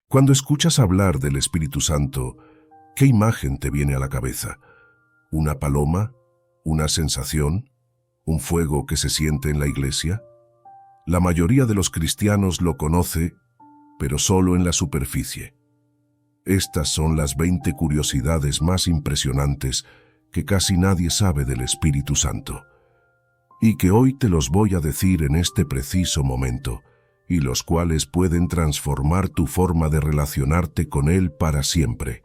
Cuando escuchas hablar del Espíritu Santo, ¿qué imagen te viene a la cabeza? ¿Una paloma? ¿Una sensación? ¿Un fuego que se siente en la iglesia? La mayoría de los cristianos lo conoce, pero solo en la superficie. Estas son las 20 curiosidades más impresionantes que casi nadie sabe del Espíritu Santo, y que hoy te los voy a decir en este preciso momento, y los cuales pueden transformar tu forma de relacionarte con Él para siempre.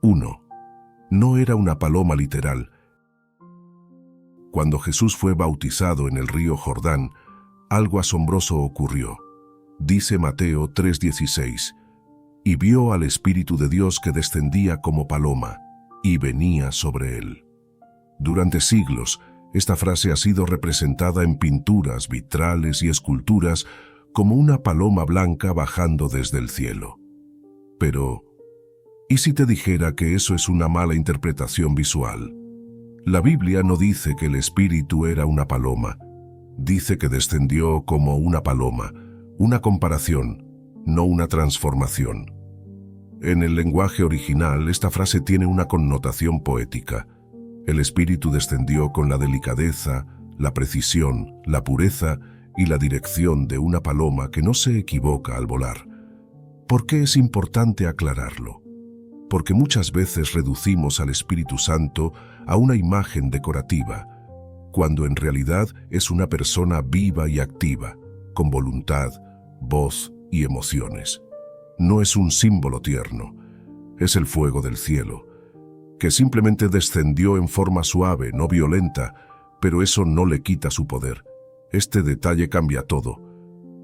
1. No era una paloma literal. Cuando Jesús fue bautizado en el río Jordán, algo asombroso ocurrió. Dice Mateo 3:16, y vio al Espíritu de Dios que descendía como paloma, y venía sobre él. Durante siglos, esta frase ha sido representada en pinturas, vitrales y esculturas como una paloma blanca bajando desde el cielo. Pero, ¿y si te dijera que eso es una mala interpretación visual? La Biblia no dice que el Espíritu era una paloma. Dice que descendió como una paloma, una comparación, no una transformación. En el lenguaje original, esta frase tiene una connotación poética. El Espíritu descendió con la delicadeza, la precisión, la pureza y la dirección de una paloma que no se equivoca al volar. ¿Por qué es importante aclararlo? Porque muchas veces reducimos al Espíritu Santo a una imagen decorativa, cuando en realidad es una persona viva y activa, con voluntad, voz y emociones. No es un símbolo tierno, es el fuego del cielo, que simplemente descendió en forma suave, no violenta, pero eso no le quita su poder. Este detalle cambia todo,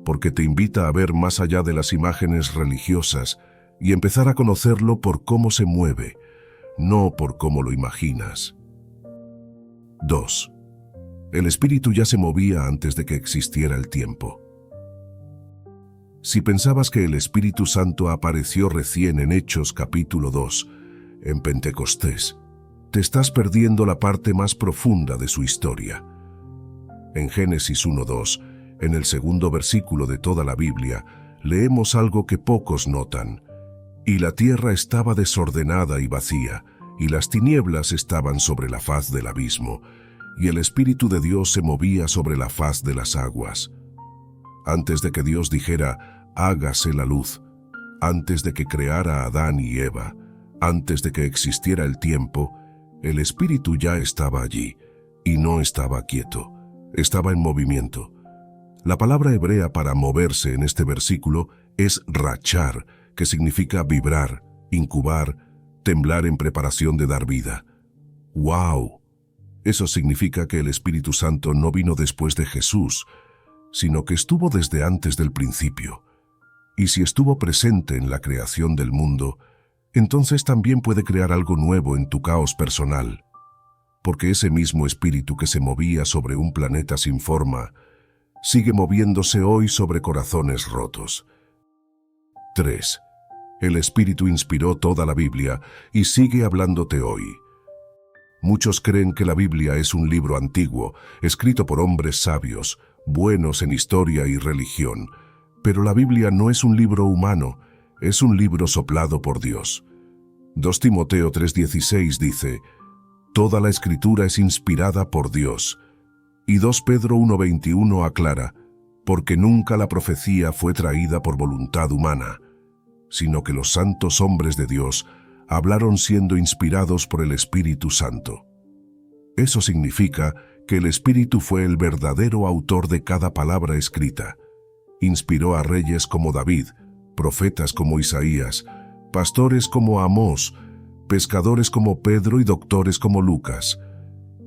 porque te invita a ver más allá de las imágenes religiosas y empezar a conocerlo por cómo se mueve, no por cómo lo imaginas. 2. El Espíritu ya se movía antes de que existiera el tiempo. Si pensabas que el Espíritu Santo apareció recién en Hechos capítulo 2, en Pentecostés, te estás perdiendo la parte más profunda de su historia. En Génesis 1:2, en el segundo versículo de toda la Biblia, leemos algo que pocos notan. Y la tierra estaba desordenada y vacía, y las tinieblas estaban sobre la faz del abismo, y el Espíritu de Dios se movía sobre la faz de las aguas. Antes de que Dios dijera, hágase la luz, antes de que creara a Adán y Eva, antes de que existiera el tiempo, el Espíritu ya estaba allí, y no estaba quieto, estaba en movimiento. La palabra hebrea para moverse en este versículo es rachar, que significa vibrar, incubar, temblar en preparación de dar vida. ¡Wow! Eso significa que el Espíritu Santo no vino después de Jesús, sino que estuvo desde antes del principio. Y si estuvo presente en la creación del mundo, entonces también puede crear algo nuevo en tu caos personal, porque ese mismo Espíritu que se movía sobre un planeta sin forma, sigue moviéndose hoy sobre corazones rotos. 3. El Espíritu inspiró toda la Biblia y sigue hablándote hoy. Muchos creen que la Biblia es un libro antiguo, escrito por hombres sabios, buenos en historia y religión, pero la Biblia no es un libro humano, es un libro soplado por Dios. 2 Timoteo 3:16 dice, toda la Escritura es inspirada por Dios. Y 2 Pedro 1:21 aclara, porque nunca la profecía fue traída por voluntad humana, sino que los santos hombres de Dios hablaron siendo inspirados por el Espíritu Santo. Eso significa que el Espíritu fue el verdadero autor de cada palabra escrita. Inspiró a reyes como David, profetas como Isaías, pastores como Amós, pescadores como Pedro y doctores como Lucas.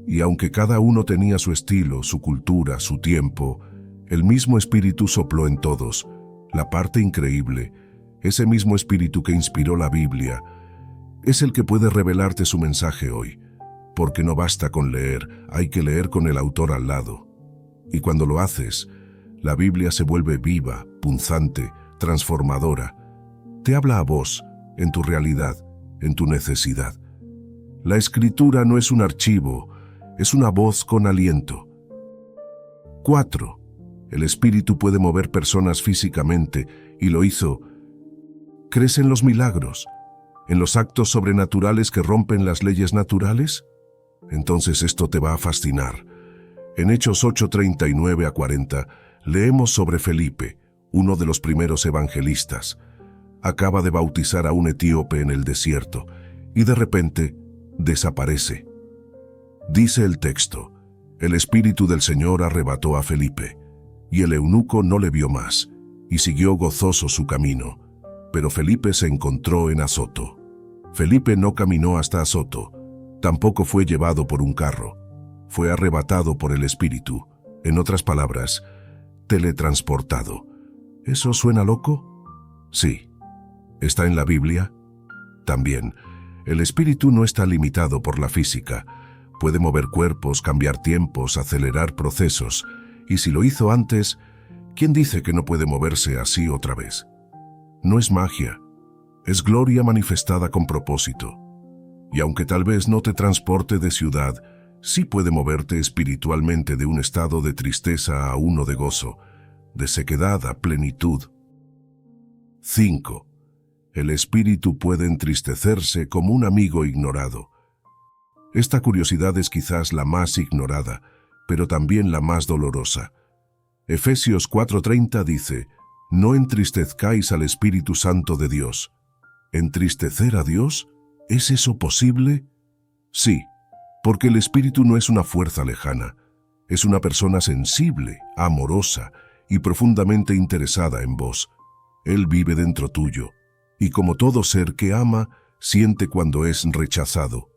Y aunque cada uno tenía su estilo, su cultura, su tiempo, el mismo Espíritu sopló en todos. La parte increíble, ese mismo Espíritu que inspiró la Biblia, es el que puede revelarte su mensaje hoy, porque no basta con leer, hay que leer con el autor al lado. Y cuando lo haces, la Biblia se vuelve viva, punzante, transformadora. Te habla a vos, en tu realidad, en tu necesidad. La Escritura no es un archivo, es una voz con aliento. 4. El Espíritu puede mover personas físicamente, y lo hizo, ¿Crees en los milagros? ¿En los actos sobrenaturales que rompen las leyes naturales? Entonces esto te va a fascinar. En Hechos 8:39-40 leemos sobre Felipe, uno de los primeros evangelistas. Acaba de bautizar a un etíope en el desierto y de repente desaparece. Dice el texto: el Espíritu del Señor arrebató a Felipe, y el eunuco no le vio más, y siguió gozoso su camino. Pero Felipe se encontró en Azoto. Felipe no caminó hasta Azoto, tampoco fue llevado por un carro, fue arrebatado por el Espíritu, en otras palabras, teletransportado. ¿Eso suena loco? Sí. ¿Está en la Biblia? También. El Espíritu no está limitado por la física. Puede mover cuerpos, cambiar tiempos, acelerar procesos. Y si lo hizo antes, ¿quién dice que no puede moverse así otra vez? No es magia, es gloria manifestada con propósito. Y aunque tal vez no te transporte de ciudad, sí puede moverte espiritualmente de un estado de tristeza a uno de gozo, de sequedad a plenitud. 5. El espíritu puede entristecerse como un amigo ignorado. Esta curiosidad es quizás la más ignorada, pero también la más dolorosa. Efesios 4:30 dice: no entristezcáis al Espíritu Santo de Dios. ¿Entristecer a Dios? ¿Es eso posible? Sí, porque el Espíritu no es una fuerza lejana, es una persona sensible, amorosa y profundamente interesada en vos. Él vive dentro tuyo, y como todo ser que ama, siente cuando es rechazado.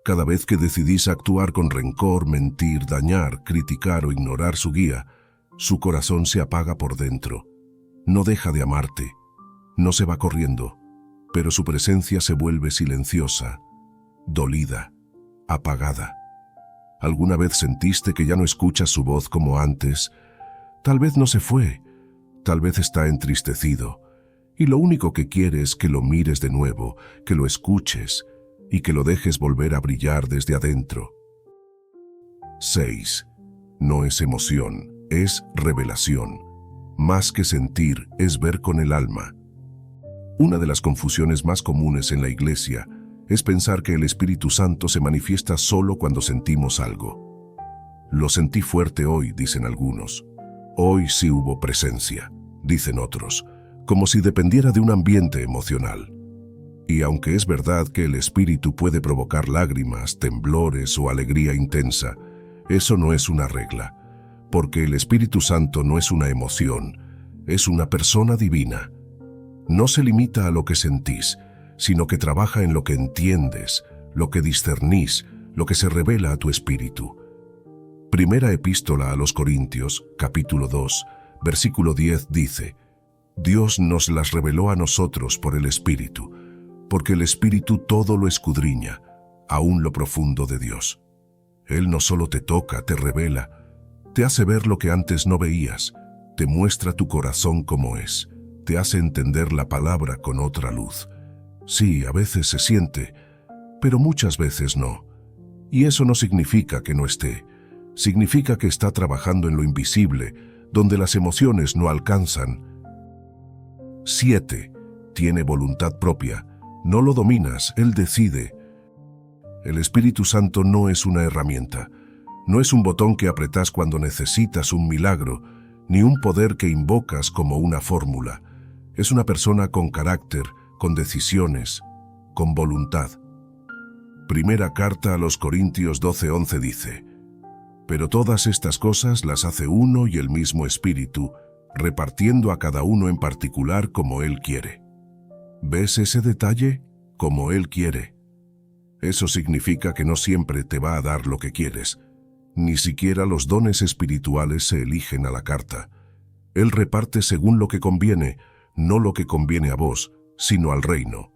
Cada vez que decidís actuar con rencor, mentir, dañar, criticar o ignorar su guía, su corazón se apaga por dentro. No deja de amarte, no se va corriendo, pero su presencia se vuelve silenciosa, dolida, apagada. ¿Alguna vez sentiste que ya no escuchas su voz como antes? Tal vez no se fue, tal vez está entristecido, y lo único que quiere es que lo mires de nuevo, que lo escuches y que lo dejes volver a brillar desde adentro. 6. No es emoción, es revelación. Más que sentir, es ver con el alma. Una de las confusiones más comunes en la Iglesia es pensar que el Espíritu Santo se manifiesta solo cuando sentimos algo. Lo sentí fuerte hoy, dicen algunos. Hoy sí hubo presencia, dicen otros, como si dependiera de un ambiente emocional. Y aunque es verdad que el Espíritu puede provocar lágrimas, temblores o alegría intensa, eso no es una regla. Porque el Espíritu Santo no es una emoción, es una persona divina. No se limita a lo que sentís, sino que trabaja en lo que entiendes, lo que discernís, lo que se revela a tu espíritu. Primera Epístola a los Corintios, capítulo 2, versículo 10 dice: Dios nos las reveló a nosotros por el Espíritu, porque el Espíritu todo lo escudriña, aún lo profundo de Dios. Él no solo te toca, te revela, te hace ver lo que antes no veías, te muestra tu corazón como es, te hace entender la palabra con otra luz. Sí, a veces se siente, pero muchas veces no. Y eso no significa que no esté, significa que está trabajando en lo invisible, donde las emociones no alcanzan. 7. Tiene voluntad propia, no lo dominas, Él decide. El Espíritu Santo no es una herramienta. No es un botón que apretás cuando necesitas un milagro, ni un poder que invocas como una fórmula. Es una persona con carácter, con decisiones, con voluntad. Primera carta a los Corintios 12:11 dice: Pero todas estas cosas las hace uno y el mismo Espíritu, repartiendo a cada uno en particular como Él quiere. ¿Ves ese detalle? Como Él quiere. Eso significa que no siempre te va a dar lo que quieres. Ni siquiera los dones espirituales se eligen a la carta. Él reparte según lo que conviene, no lo que conviene a vos, sino al reino.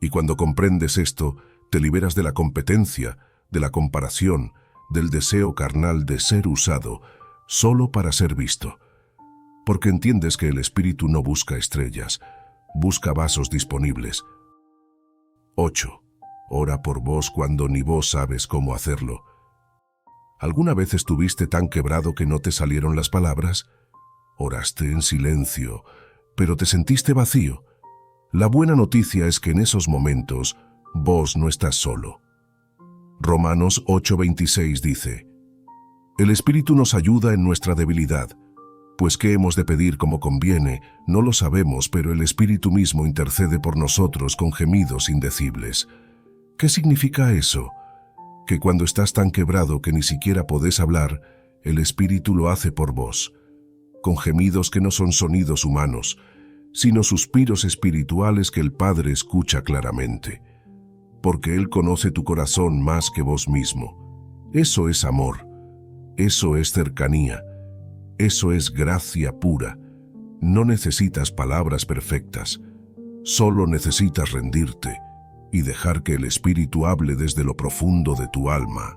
Y cuando comprendes esto, te liberas de la competencia, de la comparación, del deseo carnal de ser usado, solo para ser visto. Porque entiendes que el Espíritu no busca estrellas, busca vasos disponibles. 8. Ora por vos cuando ni vos sabes cómo hacerlo. ¿Alguna vez estuviste tan quebrado que no te salieron las palabras? Oraste en silencio, pero te sentiste vacío. La buena noticia es que en esos momentos vos no estás solo. Romanos 8:26 dice: El Espíritu nos ayuda en nuestra debilidad, pues qué hemos de pedir como conviene, no lo sabemos, pero el Espíritu mismo intercede por nosotros con gemidos indecibles. ¿Qué significa eso? Que cuando estás tan quebrado que ni siquiera podés hablar, el Espíritu lo hace por vos, con gemidos que no son sonidos humanos, sino suspiros espirituales que el Padre escucha claramente, porque Él conoce tu corazón más que vos mismo. Eso es amor, eso es cercanía, eso es gracia pura. No necesitas palabras perfectas, solo necesitas rendirte y dejar que el Espíritu hable desde lo profundo de tu alma.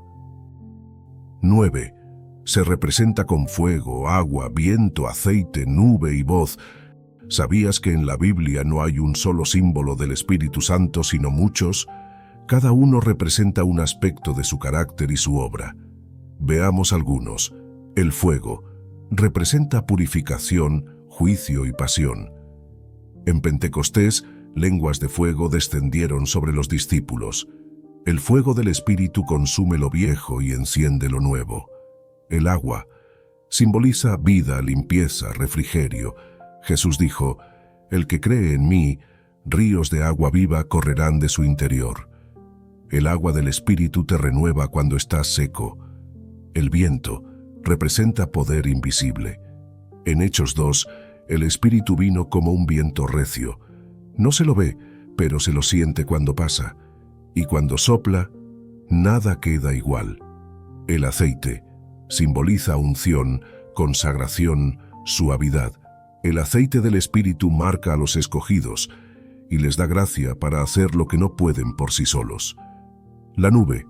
9. Se representa con fuego, agua, viento, aceite, nube y voz. ¿Sabías que en la Biblia no hay un solo símbolo del Espíritu Santo, sino muchos? Cada uno representa un aspecto de su carácter y su obra. Veamos algunos. El fuego representa purificación, juicio y pasión. En Pentecostés, lenguas de fuego descendieron sobre los discípulos. El fuego del Espíritu consume lo viejo y enciende lo nuevo. El agua simboliza vida, limpieza, refrigerio. Jesús dijo: el que cree en mí, ríos de agua viva correrán de su interior. El agua del Espíritu te renueva cuando estás seco. El viento representa poder invisible. En Hechos 2, el Espíritu vino como un viento recio. No se lo ve, pero se lo siente cuando pasa. Y cuando sopla, nada queda igual. El aceite simboliza unción, consagración, suavidad. El aceite del Espíritu marca a los escogidos y les da gracia para hacer lo que no pueden por sí solos. La nube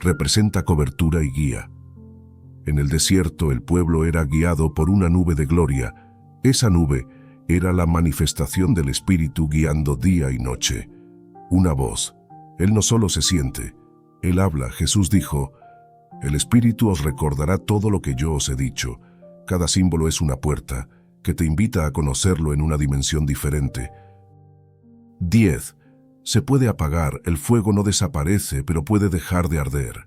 representa cobertura y guía. En el desierto el pueblo era guiado por una nube de gloria. Esa nube era la manifestación del Espíritu guiando día y noche. Una voz. Él no solo se siente, Él habla. Jesús dijo: el Espíritu os recordará todo lo que yo os he dicho. Cada símbolo es una puerta que te invita a conocerlo en una dimensión diferente. 10. Se puede apagar, el fuego no desaparece, pero puede dejar de arder.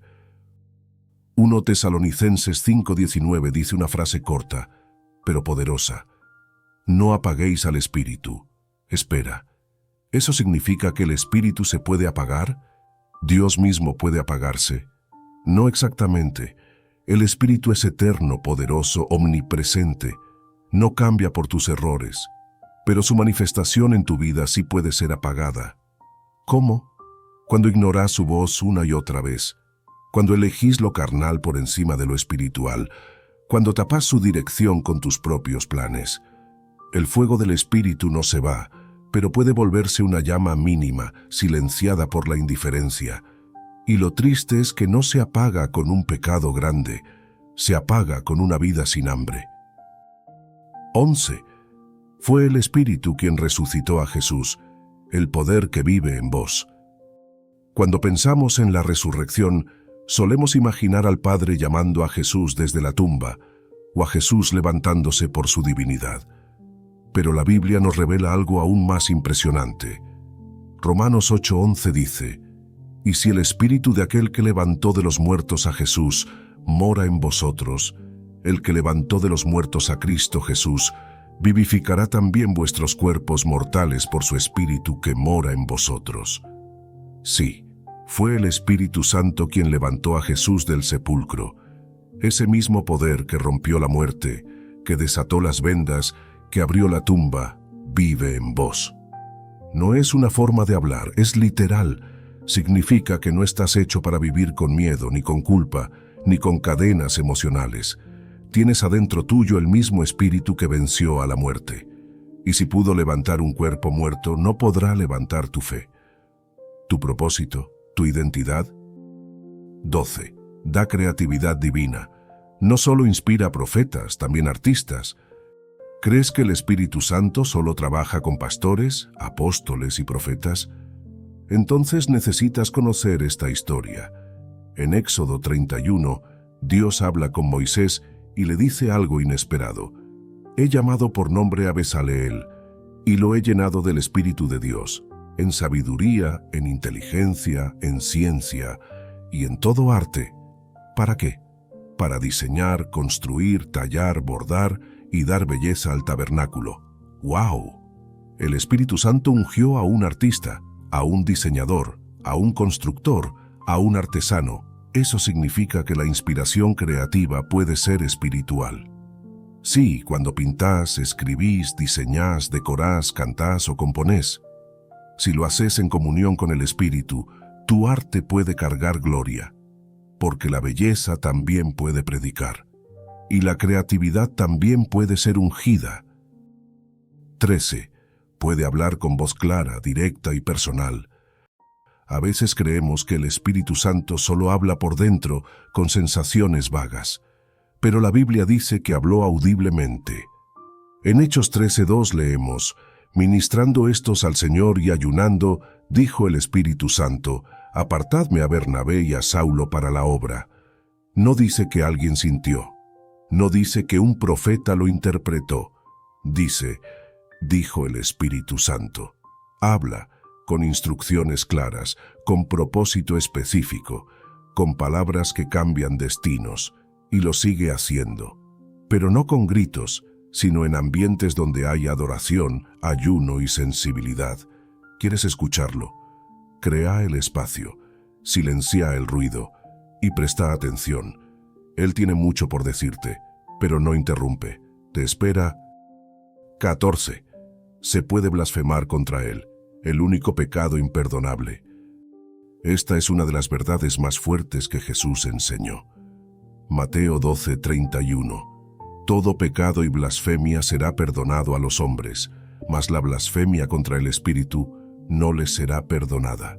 1 Tesalonicenses 5:19 dice una frase corta, pero poderosa: no apaguéis al Espíritu. Espera, ¿eso significa que el Espíritu se puede apagar? ¿Dios mismo puede apagarse? No exactamente. El Espíritu es eterno, poderoso, omnipresente. No cambia por tus errores, pero su manifestación en tu vida sí puede ser apagada. ¿Cómo? Cuando ignorás su voz una y otra vez, cuando elegís lo carnal por encima de lo espiritual, cuando tapás su dirección con tus propios planes. El fuego del Espíritu no se va, pero puede volverse una llama mínima, silenciada por la indiferencia. Y lo triste es que no se apaga con un pecado grande, se apaga con una vida sin hambre. 11. Fue el Espíritu quien resucitó a Jesús, el poder que vive en vos. Cuando pensamos en la resurrección, solemos imaginar al Padre llamando a Jesús desde la tumba, o a Jesús levantándose por su divinidad. Pero la Biblia nos revela algo aún más impresionante. Romanos 8:11 dice: y si el Espíritu de aquel que levantó de los muertos a Jesús mora en vosotros, el que levantó de los muertos a Cristo Jesús, vivificará también vuestros cuerpos mortales por su Espíritu que mora en vosotros. Sí, fue el Espíritu Santo quien levantó a Jesús del sepulcro. Ese mismo poder que rompió la muerte, que desató las vendas, que abrió la tumba, vive en vos. No es una forma de hablar, es literal. Significa que no estás hecho para vivir con miedo, ni con culpa, ni con cadenas emocionales. Tienes adentro tuyo el mismo Espíritu que venció a la muerte. Y si pudo levantar un cuerpo muerto, no podrá levantar tu fe, tu propósito, tu identidad. 12. Da creatividad divina. No solo inspira a profetas, también artistas. ¿Crees que el Espíritu Santo solo trabaja con pastores, apóstoles y profetas? Entonces necesitas conocer esta historia. En Éxodo 31, Dios habla con Moisés y le dice algo inesperado. He llamado por nombre a Bezaleel, y lo he llenado del Espíritu de Dios, en sabiduría, en inteligencia, en ciencia y en todo arte. ¿Para qué? Para diseñar, construir, tallar, bordar y dar belleza al tabernáculo. ¡Wow! El Espíritu Santo ungió a un artista, a un diseñador, a un constructor, a un artesano. Eso significa que la inspiración creativa puede ser espiritual. Sí, cuando pintás, escribís, diseñás, decorás, cantás o componés. Si lo haces en comunión con el Espíritu, tu arte puede cargar gloria, porque la belleza también puede predicar, y la creatividad también puede ser ungida. 13. Puede hablar con voz clara, directa y personal. A veces creemos que el Espíritu Santo solo habla por dentro, con sensaciones vagas. Pero la Biblia dice que habló audiblemente. En Hechos 13:2 leemos: «Ministrando estos al Señor y ayunando, dijo el Espíritu Santo, apartadme a Bernabé y a Saulo para la obra». No dice que alguien sintió. No dice que un profeta lo interpretó. Dice, dijo el Espíritu Santo. Habla, con instrucciones claras, con propósito específico, con palabras que cambian destinos, y lo sigue haciendo. Pero no con gritos, sino en ambientes donde hay adoración, ayuno y sensibilidad. ¿Quieres escucharlo? Crea el espacio, silencia el ruido y presta atención. Él tiene mucho por decirte, pero no interrumpe. Te espera. 14. Se puede blasfemar contra él, el único pecado imperdonable. Esta es una de las verdades más fuertes que Jesús enseñó. Mateo 12:31. Todo pecado y blasfemia será perdonado a los hombres, mas la blasfemia contra el Espíritu no les será perdonada.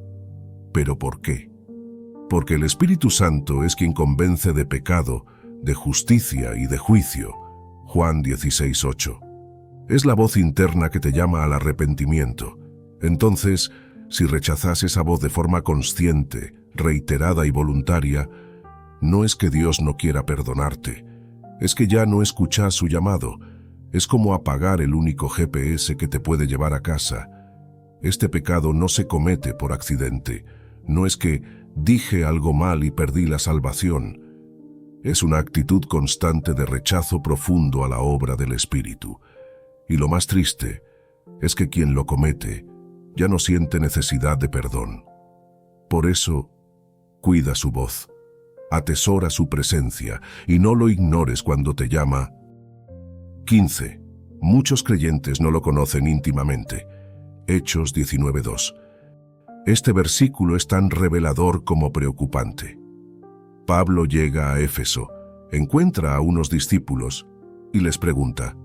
¿Pero por qué? Porque el Espíritu Santo es quien convence de pecado, de justicia y de juicio. Juan 16:8. Es la voz interna que te llama al arrepentimiento. Entonces, si rechazas esa voz de forma consciente, reiterada y voluntaria, no es que Dios no quiera perdonarte, es que ya no escuchas su llamado. Es como apagar el único GPS que te puede llevar a casa. Este pecado no se comete por accidente. No es que dije algo mal y perdí la salvación. Es una actitud constante de rechazo profundo a la obra del Espíritu. Y lo más triste es que quien lo comete ya no siente necesidad de perdón. Por eso, cuida su voz, atesora su presencia y no lo ignores cuando te llama. 15. Muchos creyentes no lo conocen íntimamente. Hechos 19:2. Este versículo es tan revelador como preocupante. Pablo llega a Éfeso, encuentra a unos discípulos y les pregunta: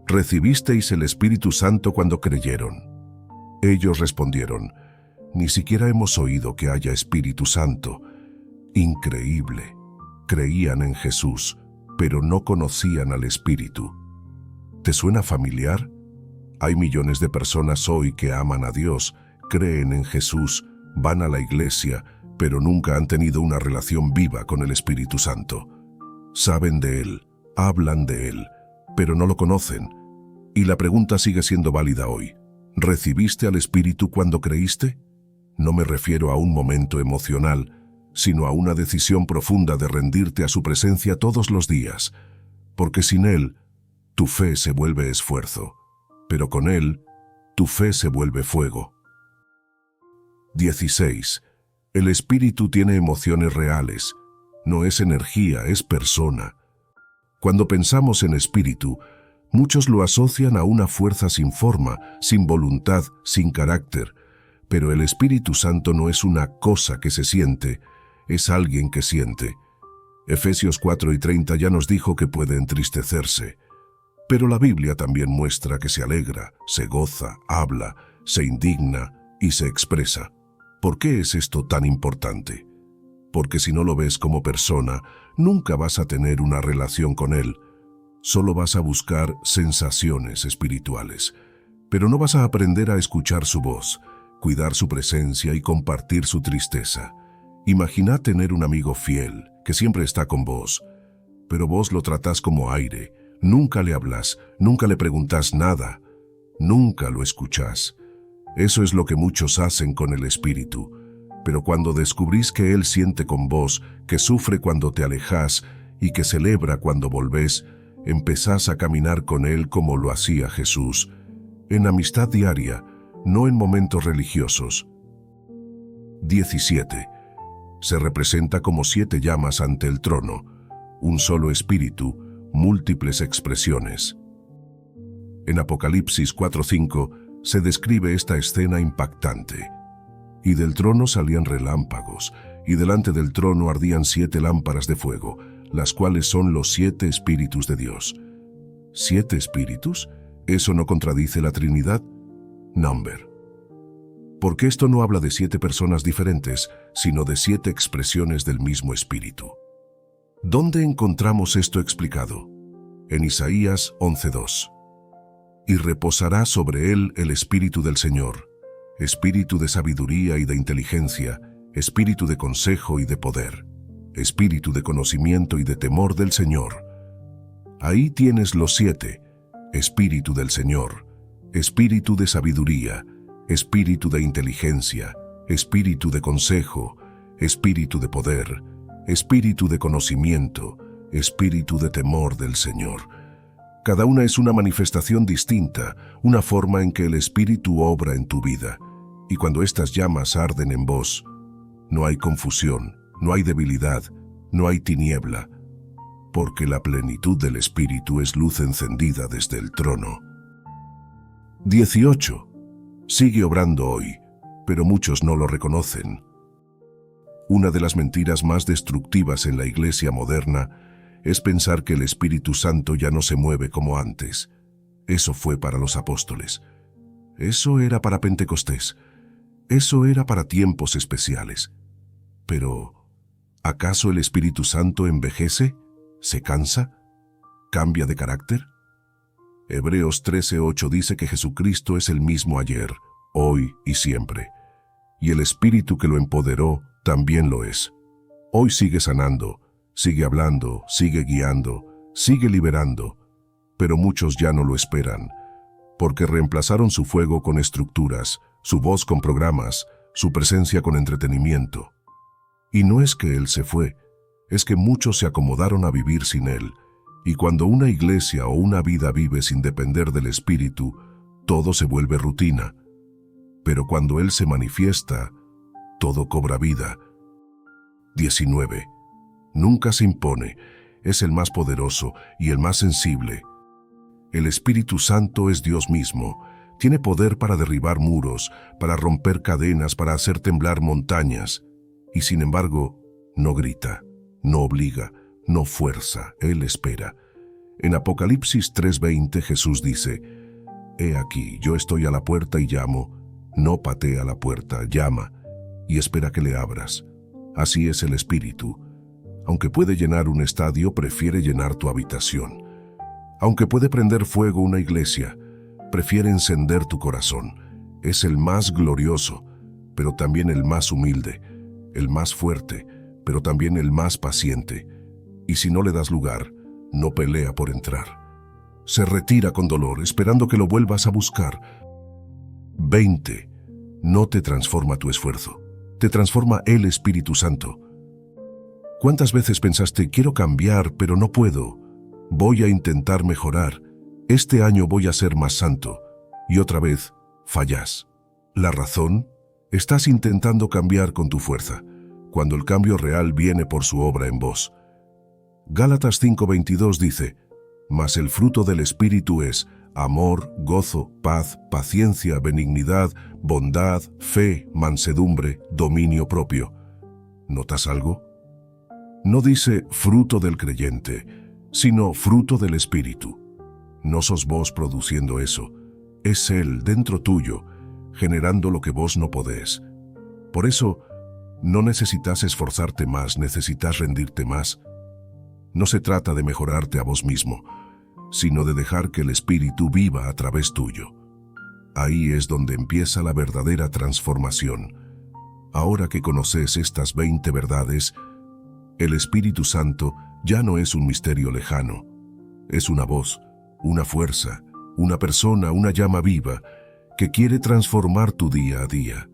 ¿recibisteis el Espíritu Santo cuando creyeron? Ellos respondieron: ni siquiera hemos oído que haya Espíritu Santo. Increíble. Creían en Jesús, pero no conocían al Espíritu. ¿Te suena familiar? Hay millones de personas hoy que aman a Dios, creen en Jesús, van a la iglesia, pero nunca han tenido una relación viva con el Espíritu Santo. Saben de Él, hablan de Él, pero no lo conocen. Y la pregunta sigue siendo válida hoy. ¿Recibiste al Espíritu cuando creíste? No me refiero a un momento emocional, sino a una decisión profunda de rendirte a su presencia todos los días, porque sin Él, tu fe se vuelve esfuerzo, pero con Él, tu fe se vuelve fuego. 16. El Espíritu tiene emociones reales, no es energía, es persona. Cuando pensamos en Espíritu, muchos lo asocian a una fuerza sin forma, sin voluntad, sin carácter, pero el Espíritu Santo no es una cosa que se siente, es alguien que siente. Efesios 4:30 ya nos dijo que puede entristecerse, pero la Biblia también muestra que se alegra, se goza, habla, se indigna y se expresa. ¿Por qué es esto tan importante? Porque si no lo ves como persona, nunca vas a tener una relación con Él. Solo vas a buscar sensaciones espirituales, pero no vas a aprender a escuchar su voz, cuidar su presencia y compartir su tristeza. Imagina tener un amigo fiel, que siempre está con vos, pero vos lo tratás como aire, nunca le hablas, nunca le preguntas nada. Nunca lo escuchás. Eso es lo que muchos hacen con el Espíritu. Pero cuando descubrís que Él siente con vos, que sufre cuando te alejás y que celebra cuando volvés, empezás a caminar con Él como lo hacía Jesús, en amistad diaria, no en momentos religiosos. 17. Se representa como 7 llamas ante el trono, un solo espíritu, múltiples expresiones. En Apocalipsis 4:5 se describe esta escena impactante. Y del trono salían relámpagos, y delante del trono ardían 7 lámparas de fuego, las cuales son los 7 espíritus de Dios. ¿7 espíritus? ¿Eso no contradice la Trinidad? Number. Porque esto no habla de 7 personas diferentes, sino de 7 expresiones del mismo espíritu. ¿Dónde encontramos esto explicado? En Isaías 11:2. Y reposará sobre él el espíritu del Señor, espíritu de sabiduría y de inteligencia, espíritu de consejo y de poder, espíritu de conocimiento y de temor del Señor. Ahí tienes los 7, espíritu del Señor, espíritu de sabiduría, espíritu de inteligencia, espíritu de consejo, espíritu de poder, espíritu de conocimiento, espíritu de temor del Señor. Cada una es una manifestación distinta, una forma en que el Espíritu obra en tu vida. Y cuando estas llamas arden en vos, no hay confusión, no hay debilidad, no hay tiniebla, porque la plenitud del Espíritu es luz encendida desde el trono. 18. Sigue obrando hoy, pero muchos no lo reconocen. Una de las mentiras más destructivas en la iglesia moderna es pensar que el Espíritu Santo ya no se mueve como antes. Eso fue para los apóstoles. Eso era para Pentecostés. Eso era para tiempos especiales. Pero, ¿acaso el Espíritu Santo envejece? ¿Se cansa? ¿Cambia de carácter? Hebreos 13:8 dice que Jesucristo es el mismo ayer, hoy y siempre. Y el Espíritu que lo empoderó también lo es. Hoy sigue sanando, sigue hablando, sigue guiando, sigue liberando, pero muchos ya no lo esperan, porque reemplazaron su fuego con estructuras, su voz con programas, su presencia con entretenimiento. Y no es que Él se fue, es que muchos se acomodaron a vivir sin Él, y cuando una iglesia o una vida vive sin depender del Espíritu, todo se vuelve rutina. Pero cuando Él se manifiesta, todo cobra vida. 19. Nunca se impone, es el más poderoso y el más sensible. El Espíritu Santo es Dios mismo, tiene poder para derribar muros, para romper cadenas, para hacer temblar montañas, y sin embargo, no grita, no obliga, no fuerza, Él espera. En Apocalipsis 3:20 Jesús dice, «He aquí, yo estoy a la puerta y llamo, no patea la puerta, llama, y espera que le abras». Así es el Espíritu. Aunque puede llenar un estadio, prefiere llenar tu habitación. Aunque puede prender fuego una iglesia, prefiere encender tu corazón. Es el más glorioso, pero también el más humilde, el más fuerte, pero también el más paciente. Y si no le das lugar, no pelea por entrar. Se retira con dolor, esperando que lo vuelvas a buscar. 20. No te transforma tu esfuerzo, te transforma el Espíritu Santo. ¿Cuántas veces pensaste, quiero cambiar, pero no puedo? Voy a intentar mejorar. Este año voy a ser más santo. Y otra vez, fallas. ¿La razón? Estás intentando cambiar con tu fuerza, cuando el cambio real viene por su obra en vos. Gálatas 5:22 dice, «Mas el fruto del Espíritu es amor, gozo, paz, paciencia, benignidad, bondad, fe, mansedumbre, dominio propio». ¿Notas algo? No dice fruto del creyente, sino fruto del Espíritu. No sos vos produciendo eso, es Él dentro tuyo, generando lo que vos no podés. Por eso, no necesitas esforzarte más, necesitas rendirte más. No se trata de mejorarte a vos mismo, sino de dejar que el Espíritu viva a través tuyo. Ahí es donde empieza la verdadera transformación. Ahora que conoces estas 20 verdades, el Espíritu Santo ya no es un misterio lejano, es una voz, una fuerza, una persona, una llama viva que quiere transformar tu día a día.